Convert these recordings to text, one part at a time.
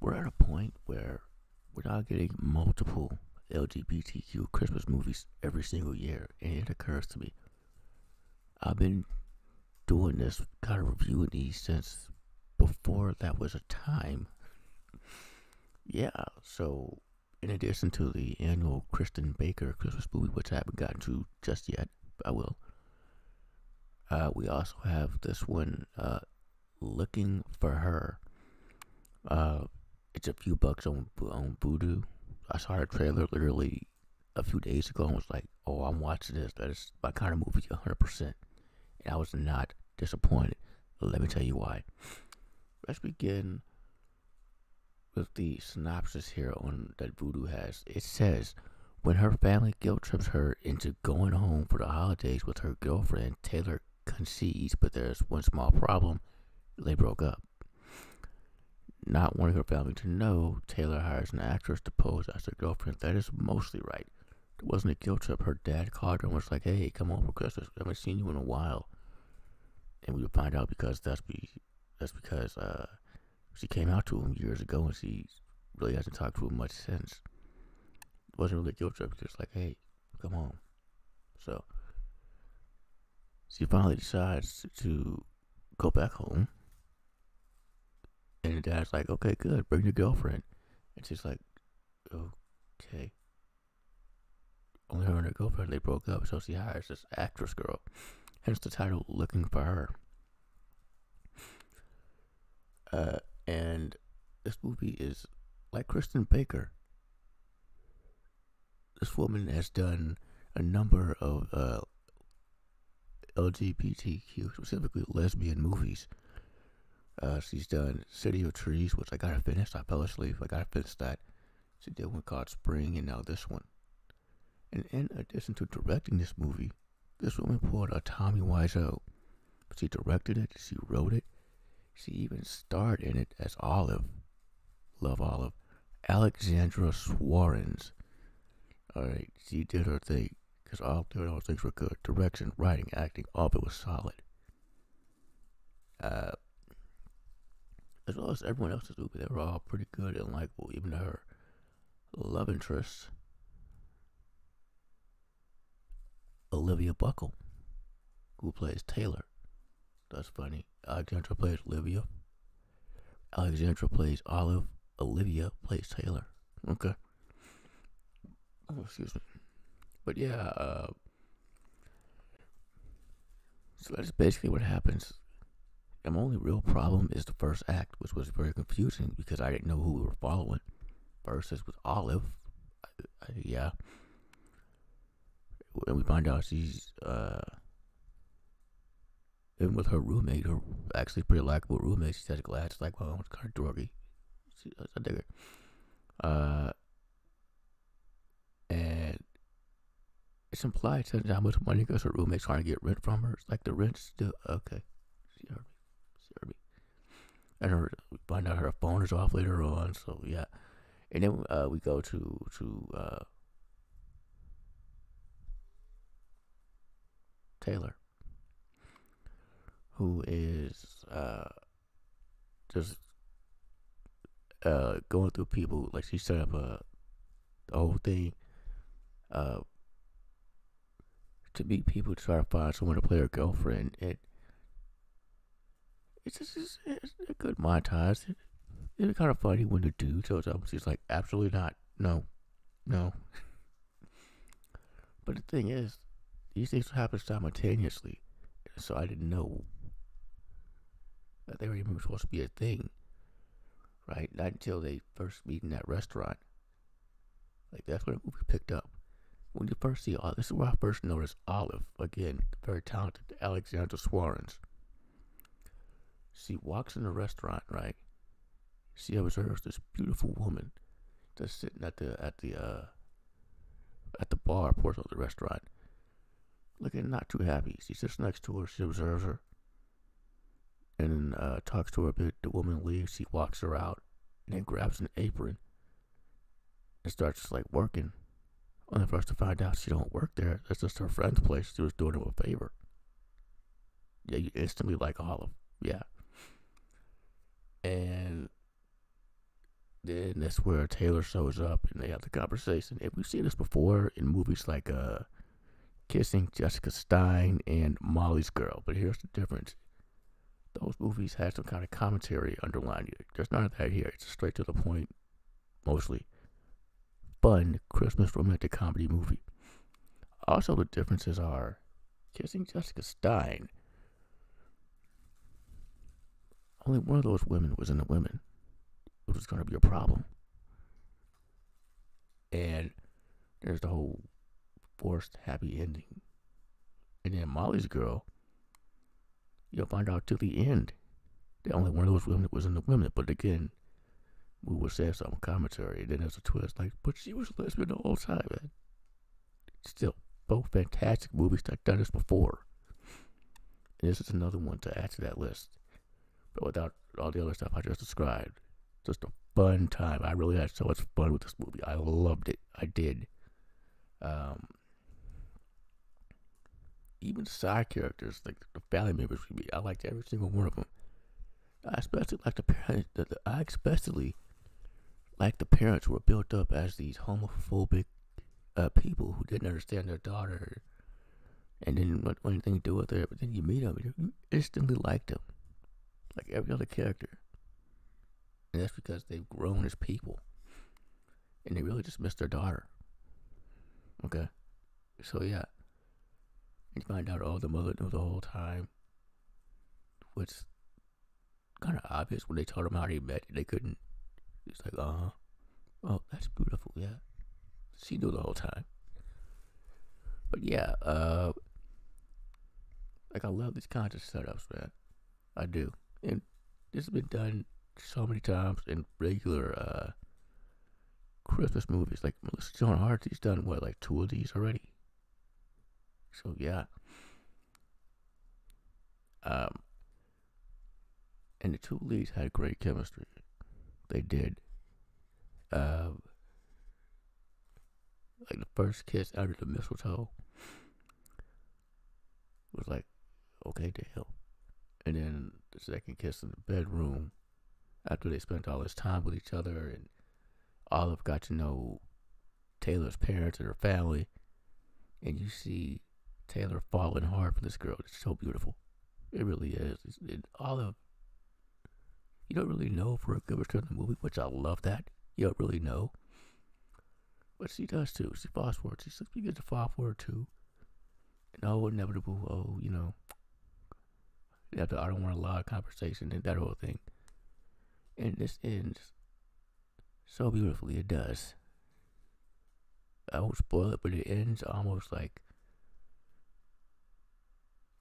we're at a point where we're not getting multiple LGBTQ Christmas movies every single year, and it occurs to me, I've been doing this, kind of reviewing these since before that was a time. Yeah, so in addition to the annual Kristen Baker Christmas movie, which I haven't gotten to just yet, but I will, we also have this one, Looking for Her. It's a few bucks on Vudu. I saw her trailer literally a few days ago and was like, oh, I'm watching this. That is my kind of movie 100%. And I was not disappointed. But let me tell you why. Let's begin with the synopsis here on that Vudu has. It says, when her family guilt trips her into going home for the holidays with her girlfriend, Taylor concedes, but there's one small problem. They broke up. Not wanting her family to know, Taylor hires an actress to pose as her girlfriend. That is mostly right. It wasn't a guilt trip. Her dad called her and was like, hey, come home for Christmas. I haven't seen you in a while. And we would find out because that's because she came out to him years ago and she really hasn't talked to him much since. It wasn't really a guilt trip. Just like, hey, come home. So she finally decides to go back home. And the dad's like, okay, good, bring your girlfriend. And she's like, okay. Only her and her girlfriend, they broke up, so she hires this actress girl. Hence the title, Looking for Her. And this movie is like Kristen Baker. This woman has done a number of LGBTQ, specifically lesbian movies. She's done City of Trees, which I gotta finish. I fell asleep. I gotta finish that. She did one called Spring, and now this one. And in addition to directing this movie, this woman pulled a Tommy Wiseau. She directed it. She wrote it. She even starred in it as Olive. Love Olive. Alexandra Swarens. Alright, she did her thing. Because all three of those things were good. Direction, writing, acting, all of it was solid. As well as everyone else's movie, they were all pretty good and likable. Even her love interest, Olivia Buckle, who plays Taylor. That's funny. Alexandra plays Olivia. Alexandra plays Olive. Olivia plays Taylor. Okay. Oh, excuse me. But yeah, so that's basically what happens. And my only real problem is the first act, which was very confusing because I didn't know who we were following. Versus with Olive, yeah. And we find out she's, even with her roommate, her actually pretty likable roommate, she's had glad. She's like, well, it's kind of druggy. I dig her. And it's implied to how much money goes her roommate's trying to get rent from her. It's like the rent's still, okay. She heard me. And we find out her phone is off later on, so yeah. And then we go to Taylor, who is just going through people. Like, she set up the whole thing to meet people to try to find someone to play her girlfriend. It's just it's a good montage. It's kind of funny when the dude shows up. She's like, absolutely not. No. But the thing is, these things happen simultaneously. So I didn't know that they were even supposed to be a thing. Right? Not until they first meet in that restaurant. Like, that's where the movie picked up. When you first see Olive, this is where I first noticed Olive. Again, very talented Alexandra Swarens. She walks in the restaurant, right? She observes this beautiful woman just sitting at the bar portion of the restaurant, looking not too happy. She sits next to her. She observes her, and then talks to her a bit. The woman leaves. She walks her out, and then grabs an apron and starts like working. Only for us to find out she don't work there. That's just her friend's place. She was doing him a favor. Yeah, you instantly like Olive. Yeah. And Then that's where Taylor shows up and they have the conversation. And we've seen this before in movies like Kissing Jessica Stein and Molly's Girl. But here's the difference. Those movies had some kind of commentary underlying it. There's none of that here. It's straight to the point, mostly. Fun Christmas romantic comedy movie. Also, the differences are Kissing Jessica Stein. Only one of those women was in the women. It was going to be a problem. And there's the whole forced happy ending. And then Molly's Girl, you'll find out till the end that only one of those women was in the women. But again, we will say some commentary. And then there's a twist like, but she was a lesbian the whole time, man. Still, both fantastic movies. I've done this before. And this is another one to add to that list. But without all the other stuff I just described. Just a fun time. I really had so much fun with this movie. I loved it. I did. Even the side characters, like the family members, I liked every single one of them. I especially like the parents. I especially like the parents who were built up as these homophobic people who didn't understand their daughter and didn't want anything to do with her. But then you meet them, and you instantly like them, like every other character. And that's because they've grown as people. And they really just miss their daughter. Okay? So, yeah. And you find out, the mother knew the whole time. Which kind of obvious when they told them how they met. They couldn't. It's like, oh, that's beautiful, yeah. She knew the whole time. But, yeah, like, I love these kinds of setups, man. I do. And this has been done so many times in regular Christmas movies. Like Melissa Joan Hart, he's done like 2 of these already. So yeah. And the 2 leads had great chemistry. They did. Like the first kiss under the mistletoe was like, okay, damn. And then the second kiss in the bedroom, after they spent all this time with each other and Olive got to know Taylor's parents and her family, and you see Taylor falling hard for this girl. It's so beautiful. It really is. Olive, you don't really know for a good return in the movie, which I love that. You don't really know. But she does too. She falls for it. She begins to fall for it too. And inevitable, I don't want a lot of conversation and that whole thing. And this ends so beautifully. It does. I won't spoil it, but it ends almost like,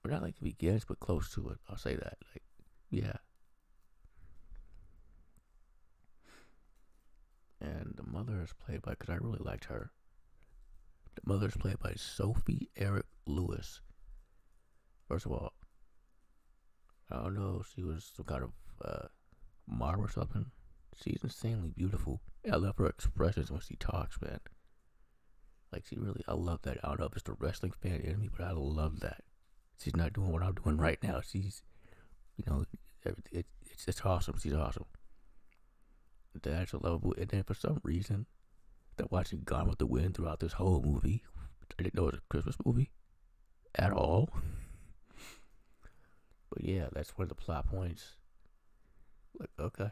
or not like it begins, but close to it. I'll say that. Like, yeah. And the mother is played by, because I really liked her. The mother is played by Sophie Eric Lewis. First of all, I don't know if she was some kind of model or something. She's insanely beautiful. I love her expressions when she talks, man. Like, I love that. I don't know if it's the wrestling fan in me, but I love that. She's not doing what I'm doing right now. She's, it's awesome. She's awesome. That's a lovable. And then for some reason, that watching Gone with the Wind throughout this whole movie, I didn't know it was a Christmas movie at all. But yeah, that's one of the plot points. Like, okay.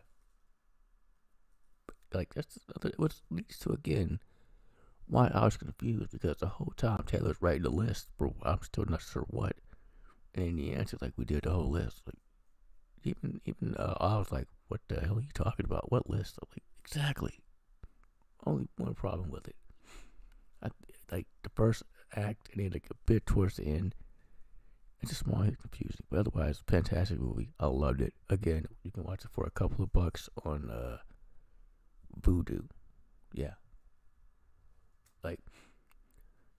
Like, that's what leads to, again, why I was confused, because the whole time Taylor's writing the list for I'm still not sure what. And in the answer, like, we did the whole list. Like, even I was like, what the hell are you talking about? What list? I'm like, exactly. Only one problem with it. Like, the first act, and then, like, a bit towards the end, it's just small and confusing. But otherwise, fantastic movie. I loved it. Again, you can watch it for a couple of bucks on Vudu. Yeah. Like,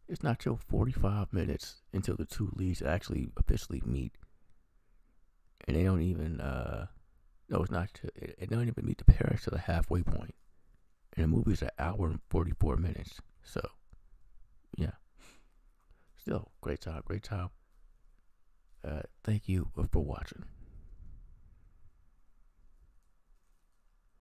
it's not till 45 minutes until the 2 leads actually officially meet. And they don't even, no, it's not, it don't even meet the parents to the halfway point. And the movie's an hour and 44 minutes. So, yeah. Still, great time. Thank you for watching.